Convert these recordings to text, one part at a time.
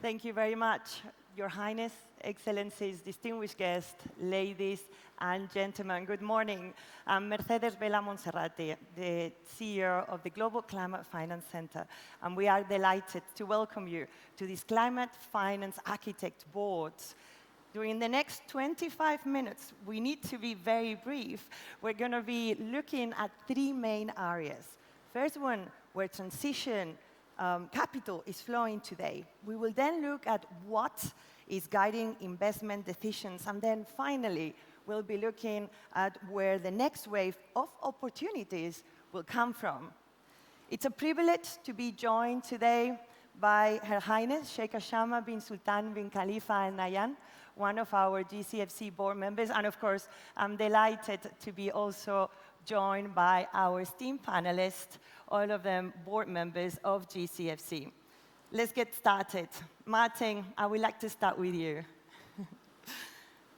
Thank you very much, Your Highness, Excellencies, distinguished guests, ladies and gentlemen. Good morning. I'm Mercedes Vela Monserrate, the CEO of the Global Climate Finance Center, and we are delighted to welcome you to this Climate Finance Architect Board. During the next 25 minutes, we need to be very brief. We're going to be looking at three main areas. First one, where transition capital is flowing today. We will then look at what is guiding investment decisions. And then finally, we'll be looking at where the next wave of opportunities will come from. It's a privilege to be joined today by Her Highness Sheikh Hashama bin Sultan bin Khalifa Al Nahyan, one of our GCFC board members. And of course, I'm delighted to be also joined by our esteemed panelists, all of them board members of GCFC. Let's get started. Martin, I would like to start with you.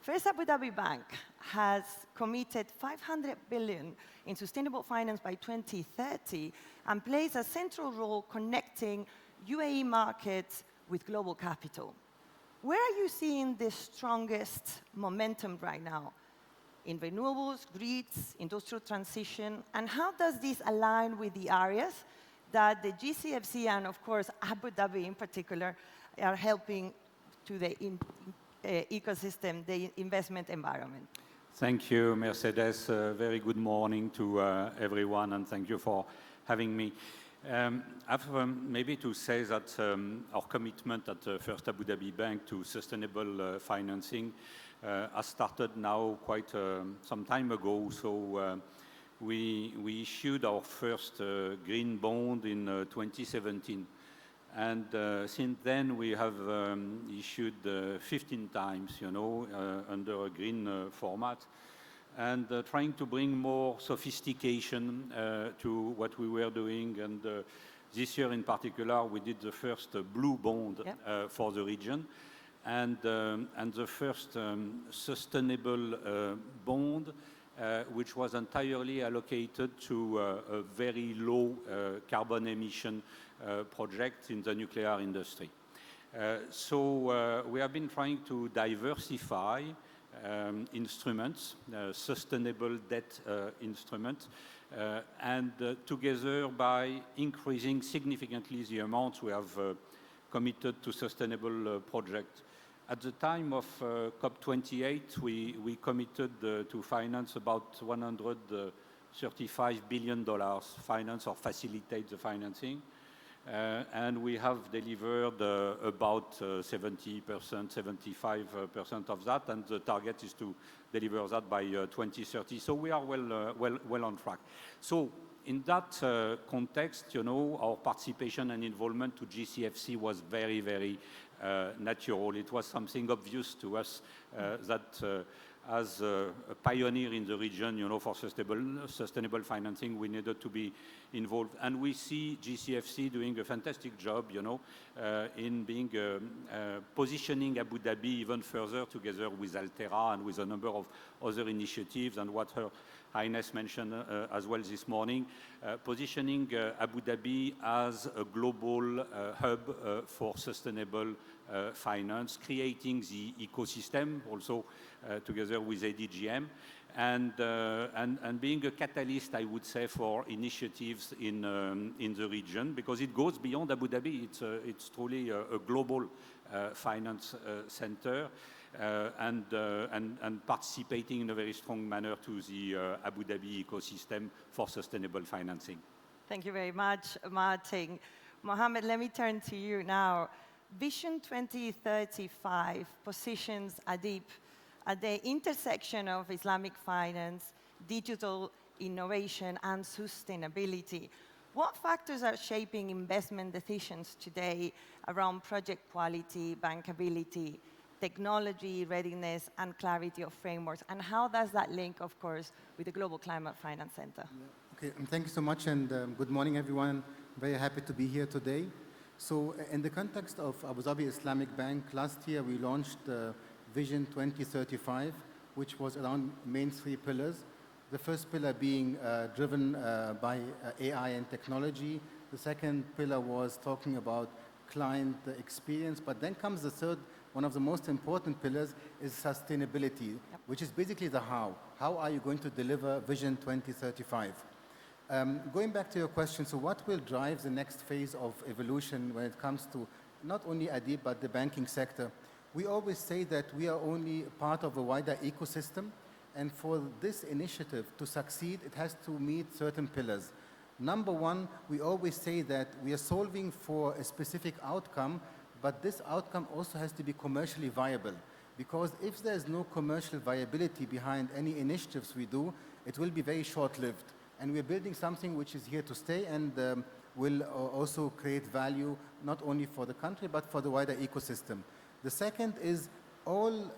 First Abu Dhabi Bank has committed 500 billion in sustainable finance by 2030 and plays a central role connecting UAE markets with global capital. Where are you seeing the strongest momentum right now? In renewables, grids, industrial transition, and how does this align with the areas that the GCFC and, of course, Abu Dhabi in particular are helping to the ecosystem, the investment environment? Thank you, Mercedes. Very good morning to everyone, and thank you for having me. I've maybe to say that our commitment at First Abu Dhabi Bank to sustainable financing has started now quite some time ago. So we issued our first green bond in 2017. And since then, we have issued 15 times, under a green format, and trying to bring more sophistication to what we were doing. And this year in particular, we did the first blue bond for the region, and the first sustainable bond, which was entirely allocated to a very low carbon emission project in the nuclear industry. So we have been trying to diversify instruments, sustainable debt instruments, and together by increasing significantly the amounts we have committed to sustainable projects. At the time of COP28, we committed to finance about $135 billion, finance or facilitate the financing. And we have delivered about 70%, 75% of that, and the target is to deliver that by 2030. So we are well on track. So in that context, our participation and involvement to GCFC was very, very natural. It was something obvious to us that as a pioneer in the region, for sustainable financing, we needed to be involved. And we see GCFC doing a fantastic job, in being positioning Abu Dhabi even further together with Altera and with a number of other initiatives, and what Her Highness mentioned as well this morning, positioning Abu Dhabi as a global hub for sustainable finance, creating the ecosystem also together with ADGM, and being a catalyst, I would say, for initiatives in the region, because it goes beyond Abu Dhabi. It's truly a global finance center, and participating in a very strong manner to the Abu Dhabi ecosystem for sustainable financing. Thank you very much, Martin. Mohammed, let me turn to you now. Vision 2035 positions ADIB at the intersection of Islamic finance, digital innovation, and sustainability. What factors are shaping investment decisions today around project quality, bankability, technology readiness, and clarity of frameworks? And how does that link, of course, with the Global Climate Finance Center? Okay, thank you so much, and good morning, everyone. Very happy to be here today. So in the context of Abu Dhabi Islamic Bank, last year we launched Vision 2035, which was around main three pillars. The first pillar being driven by AI and technology. The second pillar was talking about client experience. But then comes the third, one of the most important pillars is sustainability, which is basically the how. How are you going to deliver Vision 2035? Going back to your question, so what will drive the next phase of evolution when it comes to not only Adib, but the banking sector? We always say that we are only part of a wider ecosystem, and for this initiative to succeed, it has to meet certain pillars. Number one, we always say that we are solving for a specific outcome, but this outcome also has to be commercially viable. Because if there's no commercial viability behind any initiatives we do, it will be very short-lived. And we're building something which is here to stay and will also create value not only for the country, but for the wider ecosystem. The second is all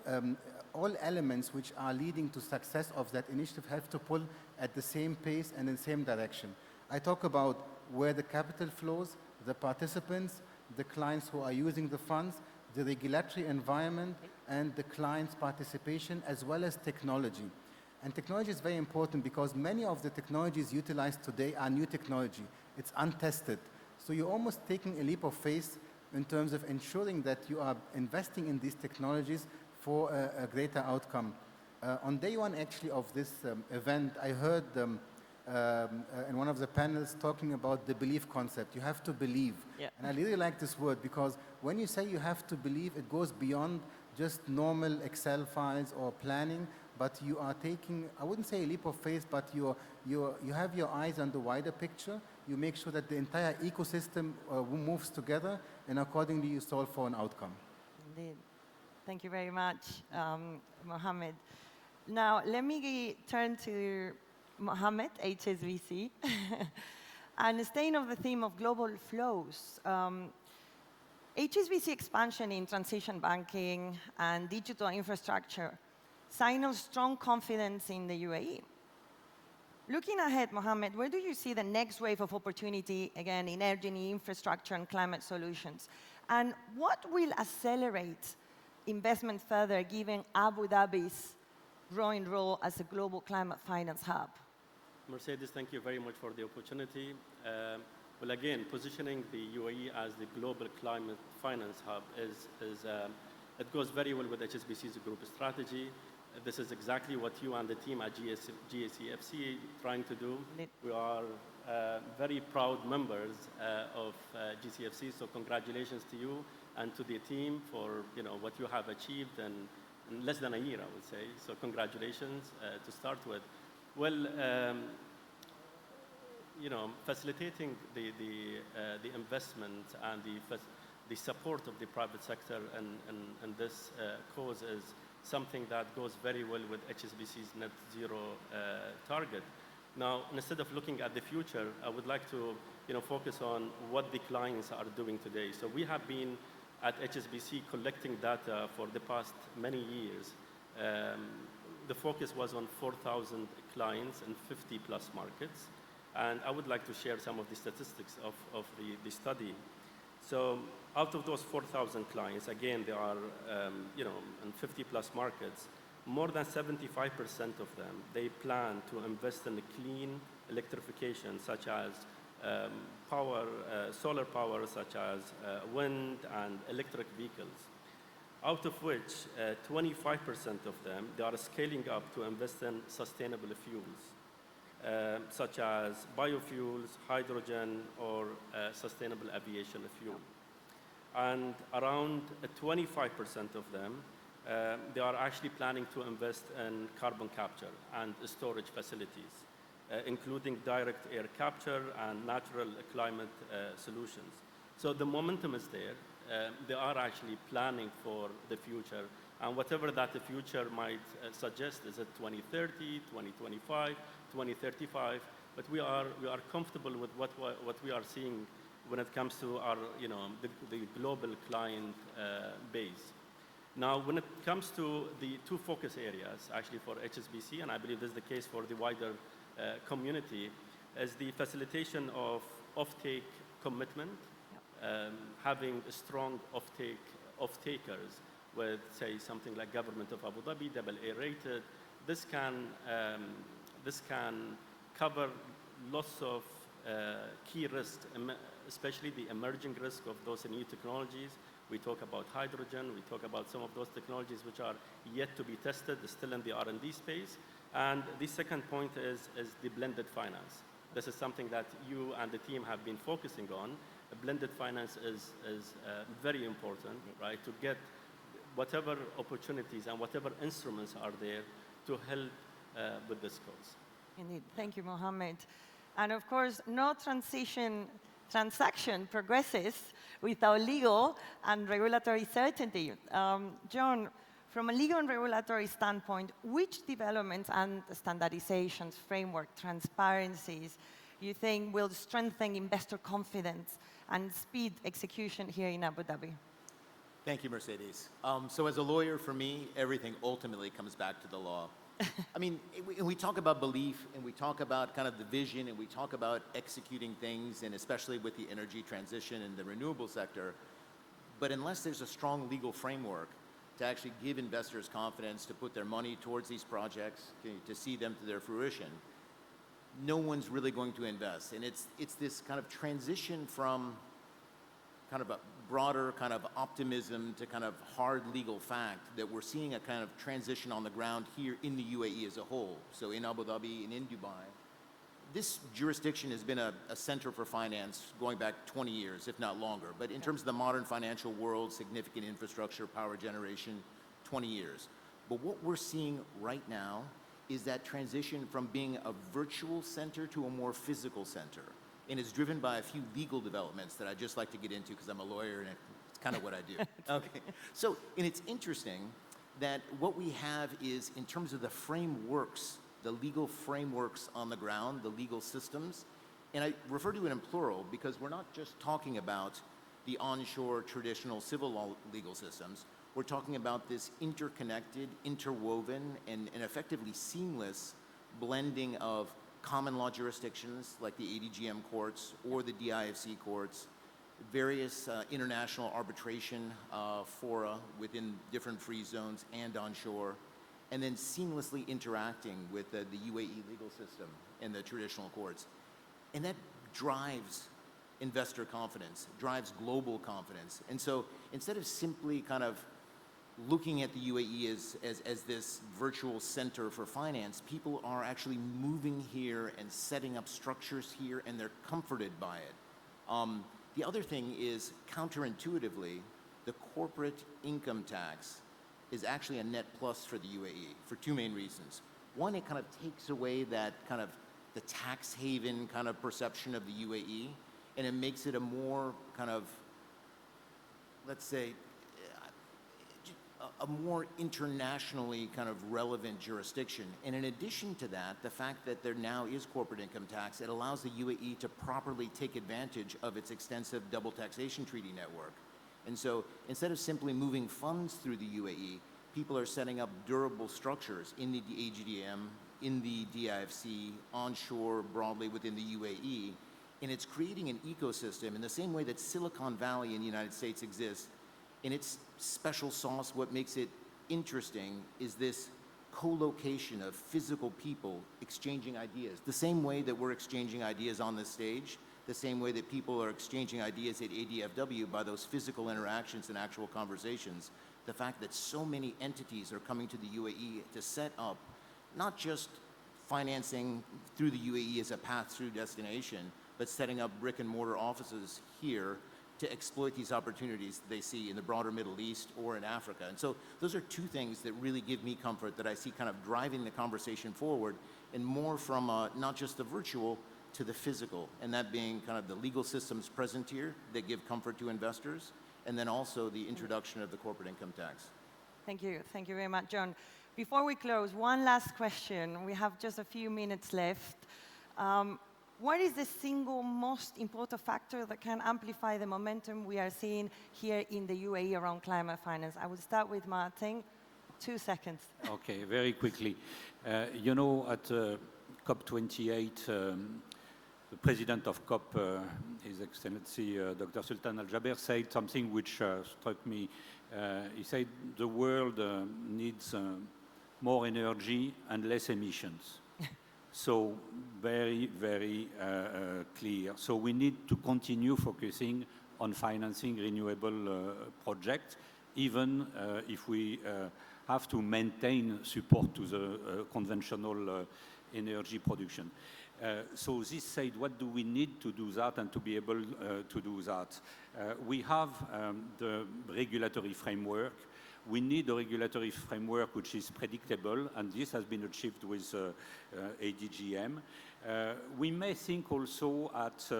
elements which are leading to success of that initiative have to pull at the same pace and in the same direction. I talk about where the capital flows, the participants, the clients who are using the funds, the regulatory environment, and the client's participation, as well as technology. And technology is very important because many of the technologies utilized today are new technology. It's untested. So you're almost taking a leap of faith in terms of ensuring that you are investing in these technologies for a greater outcome. On day one, actually, of this event, I heard in one of the panels talking about the belief concept. You have to believe. Yeah. And I really like this word because when you say you have to believe, it goes beyond just normal Excel files or planning, but you are taking, I wouldn't say a leap of faith, but you have your eyes on the wider picture. You make sure that the entire ecosystem moves together, and accordingly you solve for an outcome. Indeed. Thank you very much, Mohammed. Now, let me turn to Mohammed, HSBC. And staying on the theme of global flows, HSBC expansion in transition banking and digital infrastructure signals strong confidence in the UAE. Looking ahead, Mohammed, where do you see the next wave of opportunity, again, in energy, infrastructure, and climate solutions? And what will accelerate investment further, given Abu Dhabi's growing role as a global climate finance hub? Mercedes, thank you very much for the opportunity. Well, again, positioning the UAE as the global climate finance hub it goes very well with HSBC's group strategy. This is exactly what you and the team at GCFC trying to do. We are very proud members of GCFC, so congratulations to you and to the team for what you have achieved in less than a year, I would say. So congratulations to start with. Well, facilitating the investment and the support of the private sector and this cause is something that goes very well with HSBC's net zero target. Now, instead of looking at the future, I would like to focus on what the clients are doing today. So we have been at HSBC collecting data for the past many years. The focus was on 4,000 clients in 50 plus markets. And I would like to share some of the statistics of the study. So out of those 4,000 clients, again, they are in 50 plus markets, more than 75% of them, they plan to invest in clean electrification, such as solar power, such as wind and electric vehicles. Out of which 25% of them, they are scaling up to invest in sustainable fuels, such as biofuels, hydrogen, or sustainable aviation fuel. And around 25% of them, they are actually planning to invest in carbon capture and storage facilities, including direct air capture and natural climate solutions. So the momentum is there. They are actually planning for the future. And whatever that the future might suggest, is it 2030, 2025, 2035, but we are comfortable with what we are seeing when it comes to our, the global client base. Now, when it comes to the two focus areas, actually for HSBC, and I believe this is the case for the wider community, is the facilitation of offtake commitment, having a strong off-takers with, say, something like Government of Abu Dhabi, AA rated. This can cover lots of key risks especially the emerging risk of those new technologies. We talk about hydrogen, we talk about some of those technologies which are yet to be tested, still in the R&D space. And the second point is the blended finance. This is something that you and the team have been focusing on. Blended finance is very important, right, to get whatever opportunities and whatever instruments are there to help with this cause. Indeed. Thank you, Mohammed. And of course, no transaction progresses without legal and regulatory certainty. John, from a legal and regulatory standpoint, which developments and standardizations, framework, transparencies, you think will strengthen investor confidence and speed execution here in Abu Dhabi? Thank you, Mercedes. So as a lawyer, for me, everything ultimately comes back to the law. I mean, we talk about belief, and we talk about kind of the vision, and we talk about executing things, and especially with the energy transition and the renewable sector. But unless there's a strong legal framework to actually give investors confidence to put their money towards these projects, to see them to their fruition, no one's really going to invest. And it's this kind of transition from kind of a broader kind of optimism to kind of hard legal fact that we're seeing a kind of transition on the ground here in the UAE as a whole. So in Abu Dhabi and in Dubai, this jurisdiction has been a center for finance going back 20 years, if not longer. But in terms of the modern financial world, significant infrastructure, power generation, 20 years. But what we're seeing right now is that transition from being a virtual center to a more physical center. And it's driven by a few legal developments that I'd just like to get into because I'm a lawyer and it's kind of what I do. Okay. So, and it's interesting that what we have is, in terms of the frameworks, the legal frameworks on the ground, the legal systems, and I refer to it in plural because we're not just talking about the onshore traditional civil law legal systems. We're talking about this interconnected, interwoven, and effectively seamless blending of common law jurisdictions like the ADGM courts or the DIFC courts, various international arbitration fora within different free zones and onshore, and then seamlessly interacting with the UAE legal system and the traditional courts. And that drives investor confidence, drives global confidence. And so instead of simply kind of looking at the UAE as this virtual center for finance, people are actually moving here and setting up structures here, and they're comforted by it. The other thing is, counterintuitively, the corporate income tax is actually a net plus for the UAE for two main reasons. One, it kind of takes away that kind of the tax haven kind of perception of the UAE, and it makes it a more kind of, let's say, a more internationally kind of relevant jurisdiction. And in addition to that, the fact that there now is corporate income tax, it allows the UAE to properly take advantage of its extensive double taxation treaty network. And so instead of simply moving funds through the UAE, people are setting up durable structures in the AGDM, in the DIFC, onshore broadly within the UAE, and it's creating an ecosystem in the same way that Silicon Valley in the United States exists. In its special sauce, what makes it interesting is this co-location of physical people exchanging ideas. The same way that we're exchanging ideas on this stage, the same way that people are exchanging ideas at ADFW by those physical interactions and actual conversations. The fact that so many entities are coming to the UAE to set up not just financing through the UAE as a path-through destination, but setting up brick and mortar offices here to exploit these opportunities they see in the broader Middle East or in Africa. And so those are two things that really give me comfort that I see kind of driving the conversation forward, and more from not just the virtual to the physical, and that being kind of the legal systems present here that give comfort to investors, and then also the introduction of the corporate income tax. Thank you. Thank you very much, John. Before we close, one last question. We have just a few minutes left. What is the single most important factor that can amplify the momentum we are seeing here in the UAE around climate finance? I will start with Martin. 2 seconds. Okay, very quickly. You know, at COP28, the president of COP, His Excellency Dr. Sultan Al Jaber, said something which struck me. He said the world needs more energy and less emissions. So very, very clear. So we need to continue focusing on financing renewable projects, even if we have to maintain support to the conventional energy production. So this said, what do we need to do that and to be able to do that? We have the regulatory framework. We need a regulatory framework which is predictable, and this has been achieved with ADGM. We may think also at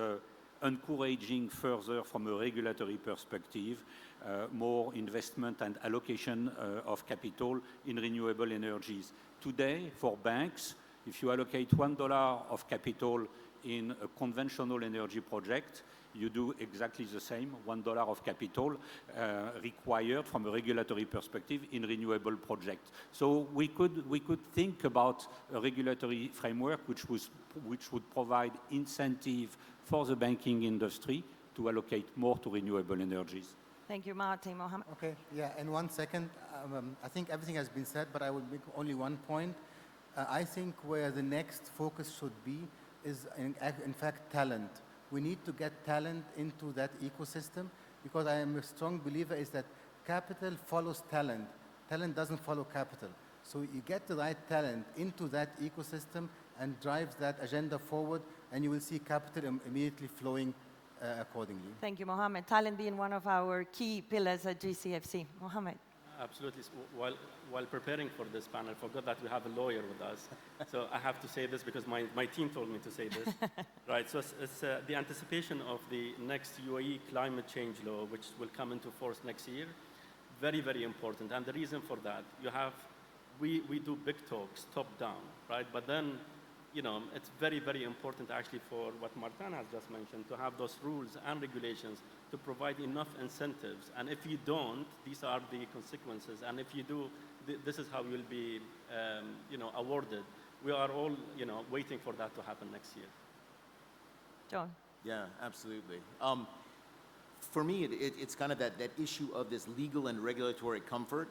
encouraging further from a regulatory perspective, more investment and allocation of capital in renewable energies. Today, for banks, if you allocate $1 of capital in a conventional energy project, you do exactly the same, $1 of capital required from a regulatory perspective in renewable projects. So we could think about a regulatory framework which would provide incentive for the banking industry to allocate more to renewable energies. Thank you, Martin. Mohammed? Okay, yeah, in 1 second, I think everything has been said, but I will make only one point. I think where the next focus should be is, in fact, talent. We need to get talent into that ecosystem, because I am a strong believer is that capital follows talent. Talent doesn't follow capital. So you get the right talent into that ecosystem and drives that agenda forward, and you will see capital immediately flowing accordingly. Thank you, Mohammed. Talent being one of our key pillars at GCFC. Mohammed? Absolutely. While preparing for this panel, I forgot that we have a lawyer with us. So I have to say this because my team told me to say this. Right, so it's the anticipation of the next UAE climate change law, which will come into force next year. Very, very important. And the reason for that, we do big talks, top down, right? But then, it's very, very important actually for what Martin has just mentioned, to have those rules and regulations to provide enough incentives. And if you don't, these are the consequences. And if you do, this is how you'll be, awarded. We are all, waiting for that to happen next year. John? Yeah, absolutely. For me, it's kind of that issue of this legal and regulatory comfort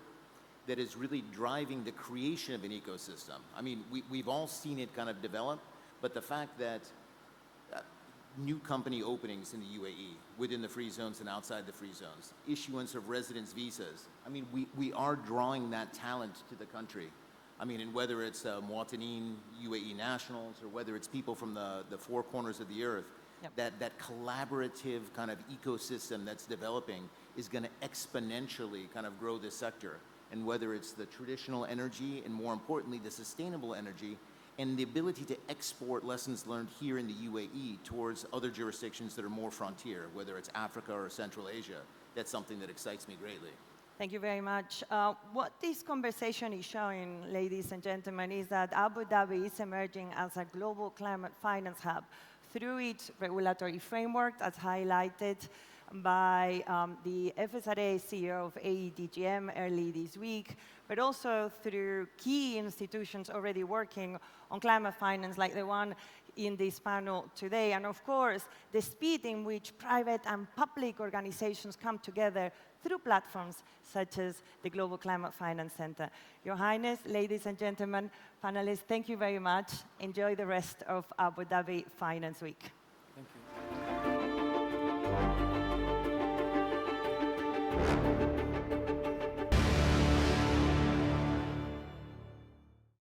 that is really driving the creation of an ecosystem. I mean, we've all seen it kind of develop, but the fact that new company openings in the UAE, within the free zones and outside the free zones, issuance of residence visas, I mean, we are drawing that talent to the country. I mean, and whether it's Muwataneen, UAE nationals, or whether it's people from the four corners of the earth, yep. that collaborative kind of ecosystem that's developing is going to exponentially kind of grow this sector. And whether it's the traditional energy and, more importantly, the sustainable energy, and the ability to export lessons learned here in the UAE towards other jurisdictions that are more frontier, whether it's Africa or Central Asia, that's something that excites me greatly. Thank you very much. What this conversation is showing, ladies and gentlemen, is that Abu Dhabi is emerging as a global climate finance hub through its regulatory framework, as highlighted by the FSRA CEO of AEDGM early this week, but also through key institutions already working on climate finance, like the one in this panel today. And of course, the speed in which private and public organizations come together through platforms such as the Global Climate Finance Center. Your Highness, ladies and gentlemen, panelists, thank you very much. Enjoy the rest of Abu Dhabi Finance Week. Thank you.